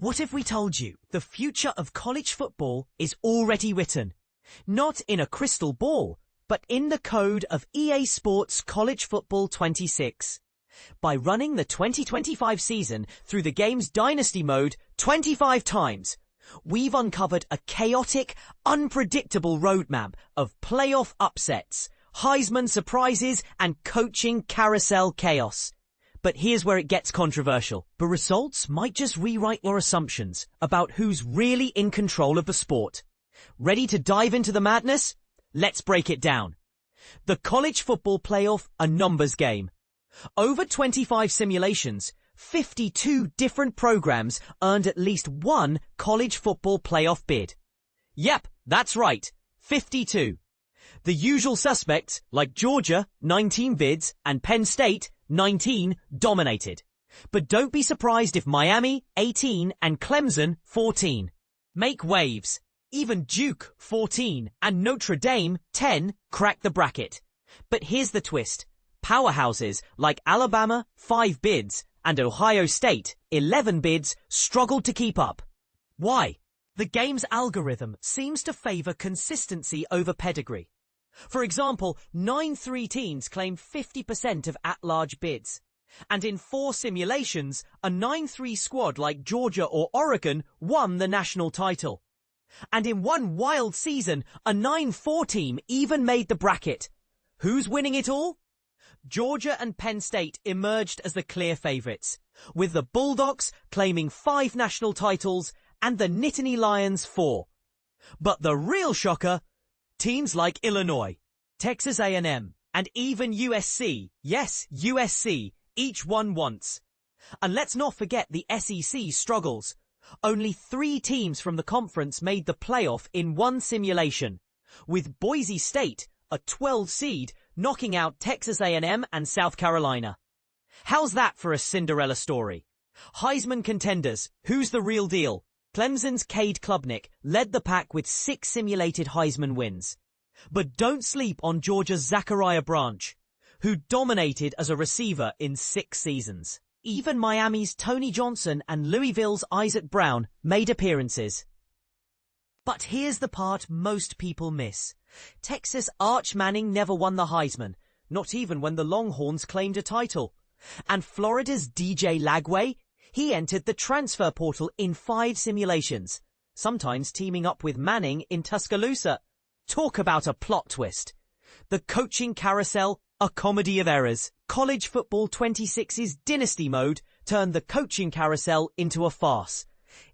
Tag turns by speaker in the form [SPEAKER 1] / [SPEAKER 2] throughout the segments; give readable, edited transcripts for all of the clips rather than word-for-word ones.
[SPEAKER 1] What if we told you the future of college football is already written? Not in a crystal ball, but in the code of EA Sports College Football 26. By running the 2025 season through the game's Dynasty mode 25 times, we've uncovered a chaotic, unpredictable roadmap of playoff upsets, Heisman surprises, and coaching carousel chaos. But here's where it gets controversial. The results might just rewrite your assumptions about who's really in control of the sport. Ready to dive into the madness? Let's break it down. The college football playoff, a numbers game. Over 25 simulations, 52 different programs earned at least one college football playoff bid. Yep, that's right, 52. The usual suspects, like Georgia, 19 bids, and Penn State, 19, dominated. But don't be surprised if Miami, 18, and Clemson, 14. Make waves. Even Duke, 14, and Notre Dame, 10, crack the bracket. But here's the twist. Powerhouses like Alabama, 5 bids, and Ohio State, 11 bids, struggled to keep up. Why? The game's algorithm seems to favor consistency over pedigree. For example, 9-3 teams claimed 50% of at-large bids. And in 4 simulations, a 9-3 squad like Georgia or Oregon won the national title. And in one wild season, a 9-4 team even made the bracket. Who's winning it all? Georgia and Penn State emerged as the clear favorites, with the Bulldogs claiming 5 national titles and the Nittany Lions 4. But the real shocker, teams like Illinois, Texas A&M, and even USC, yes, USC, each won once. And let's not forget the SEC struggles. Only 3 teams from the conference made the playoff in one simulation, with Boise State, a 12 seed, knocking out Texas A&M and South Carolina. How's that for a Cinderella story? Heisman contenders, who's the real deal? Clemson's Cade Klubnik led the pack with 6 simulated Heisman wins. But don't sleep on Georgia's Zachariah branch, who dominated as a receiver in 6 seasons. Even Miami's Tony Johnson and Louisville's Isaac Brown made appearances. But here's the part most people miss. Texas' Arch Manning never won the Heisman, not even when the Longhorns claimed a title. And Florida's DJ Lagway, he entered the transfer portal in 5 simulations, sometimes teaming up with Manning in Tuscaloosa. Talk about a plot twist. The coaching carousel, a comedy of errors. College Football 26's Dynasty mode turned the coaching carousel into a farce.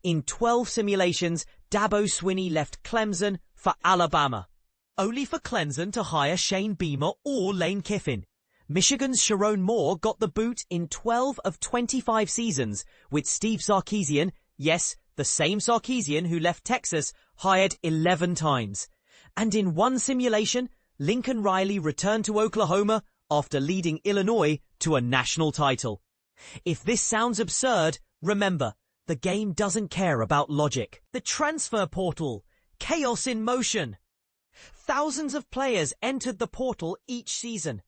[SPEAKER 1] In 12 simulations, Dabo Swinney left Clemson for Alabama, only for Clemson to hire Shane Beamer or Lane Kiffin. Michigan's Sharon Moore got the boot in 12 of 25 seasons, with Steve Sarkisian, yes, the same Sarkisian who left Texas, hired 11 times. And in one simulation, Lincoln Riley returned to Oklahoma after leading Illinois to a national title. If this sounds absurd, remember, the game doesn't care about logic. The transfer portal, chaos in motion. Thousands of players entered the portal each season,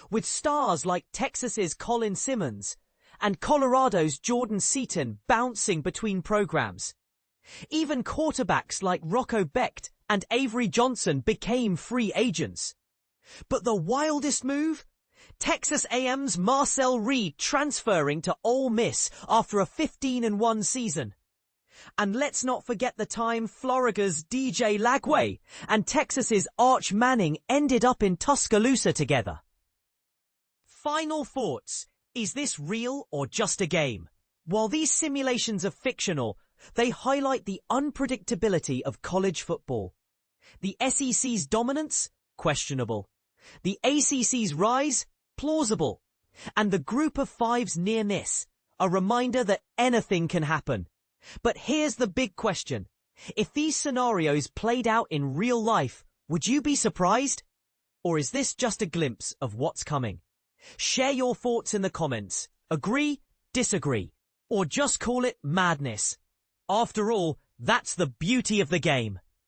[SPEAKER 1] with stars like Texas's Colin Simmons and Colorado's Jordan Seaton bouncing between programs. Even quarterbacks like Rocco Becht and Avery Johnson became free agents. But the wildest move? Texas A&M's Marcel Reed transferring to Ole Miss after a 15-1 season. And let's not forget the time Florida's DJ Lagway and Texas's Arch Manning ended up in Tuscaloosa together. Final thoughts. Is this real or just a game? While these simulations are fictional, they highlight the unpredictability of college football. The SEC's dominance? Questionable. The ACC's rise? Plausible. And the Group of Five's near miss? A reminder that anything can happen. But here's the big question. If these scenarios played out in real life, would you be surprised? Or is this just a glimpse of what's coming? Share your thoughts in the comments. Agree? Disagree? Or just call it madness? After all, that's the beauty of the game.